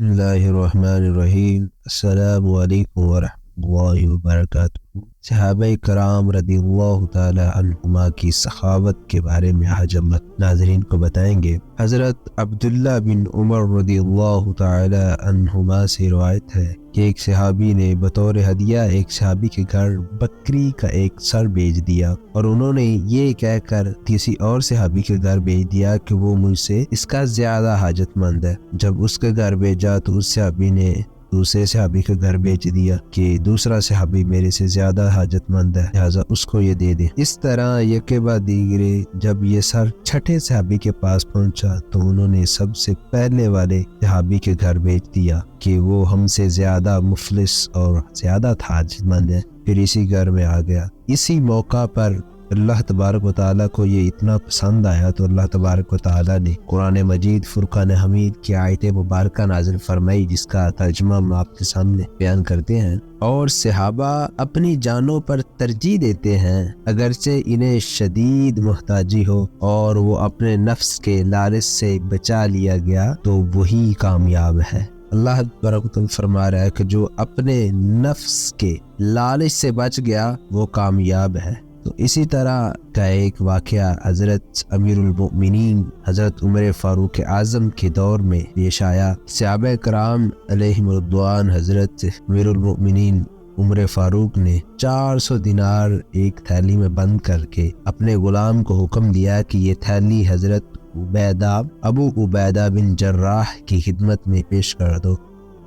بسم اللہ الرحمن الرحیم۔ السلام علیکم ورحمۃ اللہ وبرکاتہ۔ صحابہ کرام رضی اللہ تعالی عنہما کی سخاوت کے بارے میں آج ہم ناظرین کو بتائیں گے۔ حضرت عبداللہ بن عمر رضی اللہ تعالی عنہما سے روایت ہے کہ ایک صحابی نے بطور ہدیہ ایک صحابی کے گھر بکری کا ایک سر بھیج دیا، اور انہوں نے یہ کہہ کر کسی اور صحابی کے گھر بھیج دیا کہ وہ مجھ سے اس کا زیادہ حاجت مند ہے۔ جب اس کے گھر بھیجا تو اس صحابی نے دوسرے صحابی کے گھر بھیج دیا کہ دوسرا صحابی میرے سے زیادہ حاجت مند ہے، لہٰذا اس کو یہ دے دیں۔ اس طرح یکے بعد دیگرے جب یہ سر چھٹے صحابی کے پاس پہنچا تو انہوں نے سب سے پہلے والے صحابی کے گھر بھیج دیا کہ وہ ہم سے زیادہ مفلس اور زیادہ حاجت مند ہے۔ پھر اسی گھر میں آ گیا۔ اسی موقع پر اللہ تبارک و تعالیٰ کو یہ اتنا پسند آیا تو اللہ تبارک و تعالیٰ نے قرآن مجید فرقان حمید کی آیت مبارکہ نازل فرمائی، جس کا ترجمہ ہم آپ کے سامنے بیان کرتے ہیں۔ اور صحابہ اپنی جانوں پر ترجیح دیتے ہیں اگرچہ انہیں شدید محتاجی ہو، اور وہ اپنے نفس کے لالچ سے بچا لیا گیا تو وہی کامیاب ہے۔ اللہ تبارک و تعالیٰ فرما رہا ہے کہ جو اپنے نفس کے لالچ سے بچ گیا وہ کامیاب ہے۔ تو اسی طرح کا ایک واقعہ حضرت امیر المؤمنین حضرت عمر فاروق اعظم کے دور میں پیش آیا۔ صحابہ کرام علیہم رضوان حضرت امیر المؤمنین عمر فاروق نے 400 دینار ایک تھیلی میں بند کر کے اپنے غلام کو حکم دیا کہ یہ تھیلی حضرت ابو عبیدہ بن جراح کی خدمت میں پیش کر دو،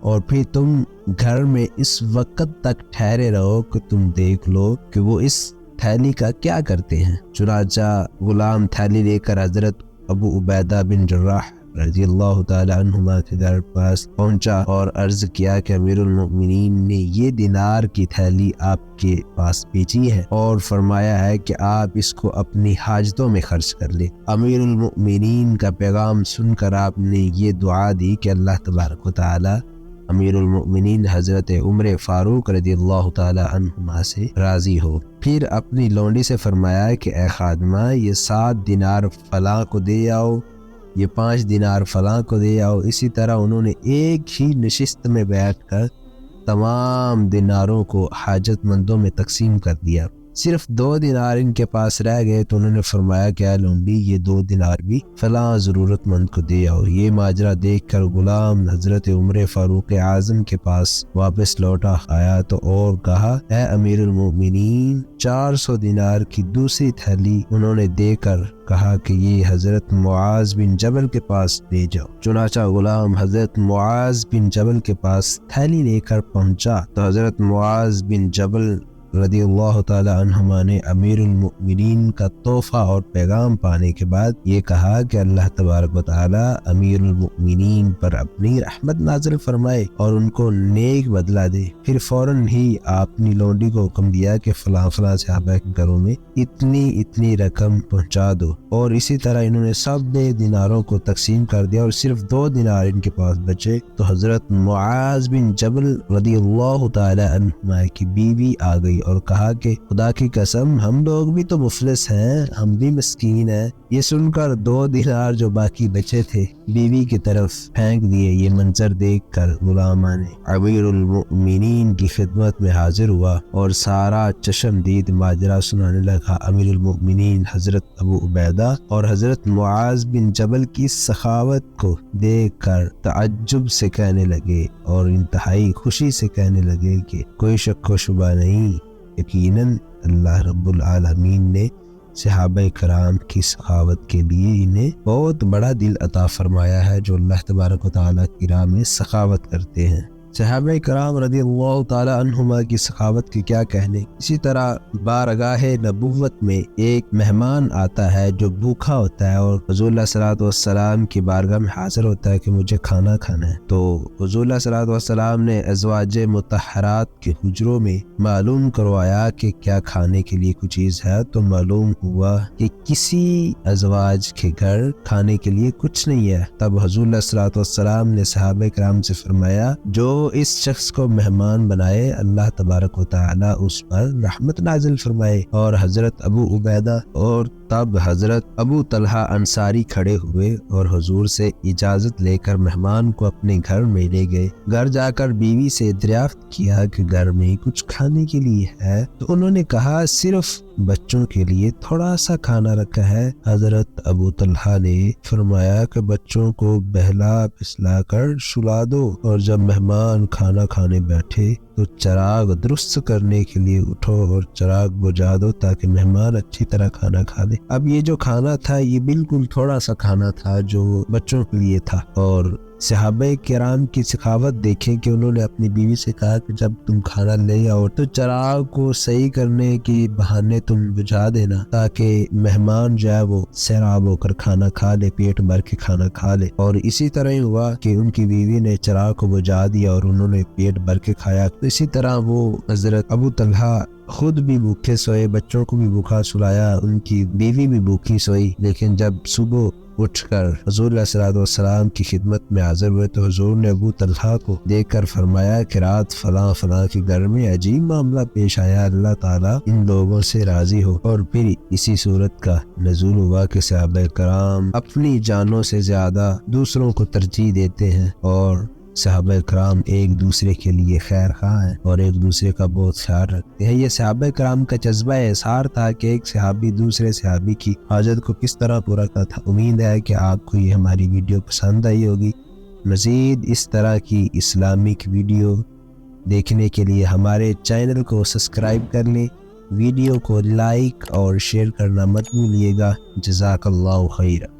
اور پھر تم گھر میں اس وقت تک ٹھہرے رہو کہ تم دیکھ لو کہ وہ اس تھیلی کا کیا کرتے ہیں۔ چنانچہ غلام تھیلی لے کر حضرت ابو عبیدہ بن جراح رضی اللہ تعالی عنہما کے گھر پاس پہنچا اور عرض کیا کہ امیر المؤمنین نے یہ دینار کی تھیلی آپ کے پاس بھیجی ہے اور فرمایا ہے کہ آپ اس کو اپنی حاجتوں میں خرچ کر لیں۔ امیر المؤمنین کا پیغام سن کر آپ نے یہ دعا دی کہ اللہ تبارک و تعالی امیر المؤمنین حضرت عمر فاروق رضی اللہ تعالی عنہما سے راضی ہو۔ پھر اپنی لونڈی سے فرمایا کہ اے خادمہ، یہ 7 دینار فلاں کو دے آؤ، یہ 5 دینار فلاں کو دے آؤ۔ اسی طرح انہوں نے ایک ہی نشست میں بیٹھ کر تمام دیناروں کو حاجت مندوں میں تقسیم کر دیا۔ صرف 2 دینار ان کے پاس رہ گئے تو انہوں نے فرمایا کہ اے لونڈی، یہ 2 دینار بھی فلاں ضرورت مند کو دے آؤ۔ یہ ماجرا دیکھ کر غلام حضرت عمر فاروق اعظم کے پاس واپس لوٹا آیا تو اور کہا، اے امیر المؤمنین، 400 دینار کی دوسری تھیلی انہوں نے دے کر کہا کہ یہ حضرت معاذ بن جبل کے پاس لے جاؤ۔ چنانچہ غلام حضرت معاذ بن جبل کے پاس تھیلی لے کر پہنچا تو حضرت معاذ بن جبل رضی اللہ تعالی عنہما نے امیر المؤمنین کا تحفہ اور پیغام پانے کے بعد یہ کہا کہ اللہ تبارک و تعالی امیر المؤمنین پر اپنی رحمت نازل فرمائے اور ان کو نیک بدلہ دے۔ پھر فوراً ہی آپ اپنی لونڈی کو حکم دیا کہ فلاں فلاں صحابہ کے گھروں میں اتنی رقم پہنچا دو، اور اسی طرح انہوں نے سب دیناروں کو تقسیم کر دیا اور صرف 2 دینار ان کے پاس بچے۔ تو حضرت معاذ بن جبل رضی اللہ تعالی عنہما کی بیوی آ گئی اور کہا کہ خدا کی قسم، ہم لوگ بھی تو مفلس ہیں، ہم بھی مسکین ہیں۔ یہ سن کر 2 دینار جو باقی بچے تھے بیوی کی طرف پھینک دیے۔ یہ منظر دیکھ کر غلامہ نے امیر المؤمنین کی خدمت میں حاضر ہوا اور سارا چشمدید ماجرا سنانے لگا۔ امیر المؤمنین حضرت ابو عبیدہ اور حضرت معاذ بن جبل کی سخاوت کو دیکھ کر تعجب سے کہنے لگے اور انتہائی خوشی سے کہنے لگے کہ کوئی شک و شبہ نہیں، یقیناً اللہ رب العالمین نے صحابہ کرام کی سخاوت کے لیے انہیں بہت بڑا دل عطا فرمایا ہے، جو اللہ تبارک و تعالیٰ کی راہ میں سخاوت کرتے ہیں۔ صحابہ کرام رضی اللہ تعالی عنہما کی سخاوت کے کیا کہنے۔ اسی طرح بارگاہ نبوت میں ایک مہمان آتا ہے جو بھوکا ہوتا ہے اور حضور علیہ الصلوۃ والسلام کی بارگاہ میں حاضر ہوتا ہے کہ مجھے کھانا کھانا ہے۔ تو حضور علیہ الصلوۃ والسلام نے ازواج مطہرات کے حجروں میں معلوم کروایا کہ کیا کھانے کے لیے کوئی چیز ہے، تو معلوم ہوا کہ کسی ازواج کے گھر کھانے کے لیے کچھ نہیں ہے۔ تب حضور علیہ الصلوۃ والسلام نے صحابہ کرام سے فرمایا، جو جو اس شخص کو مہمان بنائے اللہ تبارک و تعالی اس پر رحمت نازل فرمائے۔ اور حضرت ابو عبیدہ اور تب حضرت ابو طلحہ انصاری کھڑے ہوئے اور حضور سے اجازت لے کر مہمان کو اپنے گھر میں لے گئے۔ گھر جا کر بیوی سے دریافت کیا کہ گھر میں کچھ کھانے کے لیے ہے، تو انہوں نے کہا صرف بچوں کے لیے تھوڑا سا کھانا رکھا ہے۔ حضرت ابو طلحہ نے فرمایا کہ بچوں کو بہلا پسلا کر سلا دو، اور جب مہمان کھانا کھانے بیٹھے تو چراغ درست کرنے کے لیے اٹھو اور چراغ بجھا دو تاکہ مہمان اچھی طرح کھانا کھا لے۔ اب یہ جو کھانا تھا یہ بالکل تھوڑا سا کھانا تھا جو بچوں کے لیے تھا، اور صحابہ کرام کی سخاوت دیکھیں کہ انہوں نے اپنی بیوی سے کہا کہ جب تم کھانا لے آؤ تو چراغ کو صحیح کرنے کی بہانے تم بجھا دینا تاکہ مہمان جو ہے وہ سیراب ہو کر کھانا کھا لے، پیٹ بھر کے کھانا کھا لے۔ اور اسی طرح ہی ہوا کہ ان کی بیوی نے چراغ کو بجھا دیا اور انہوں نے پیٹ بھر کے کھایا۔ تو اسی طرح وہ حضرت ابو طلحہ خود بھی بھوکے سوئے، بچوں کو بھی بھوکا سلایا، ان کی بیوی بھی بھوکی سوئی، لیکن جب صبح اٹھ کر حضور علیہ السلام کی خدمت میں حاضر ہوئے تو حضور نے ابو طلحہ کو دیکھ کر فرمایا کہ رات فلاں کے گھر میں عجیب معاملہ پیش آیا، اللہ تعالیٰ ان لوگوں سے راضی ہو۔ اور پھر اسی صورت کا نزول ہوا کہ صحابہ کرام اپنی جانوں سے زیادہ دوسروں کو ترجیح دیتے ہیں، اور صحابہ کرام ایک دوسرے کے لیے خیر خواہ ہیں اور ایک دوسرے کا بہت خیال رکھتے ہیں۔ یہ صحابہ کرام کا جذبہ احسار تھا کہ ایک صحابی دوسرے صحابی کی حاجت کو کس طرح پورا کرتا تھا۔ امید ہے کہ آپ کو یہ ہماری ویڈیو پسند آئی ہوگی۔ مزید اس طرح کی اسلامک ویڈیو دیکھنے کے لیے ہمارے چینل کو سبسکرائب کر لیں، ویڈیو کو لائک اور شیئر کرنا مت بھولیے گا۔ جزاک اللہ خیر۔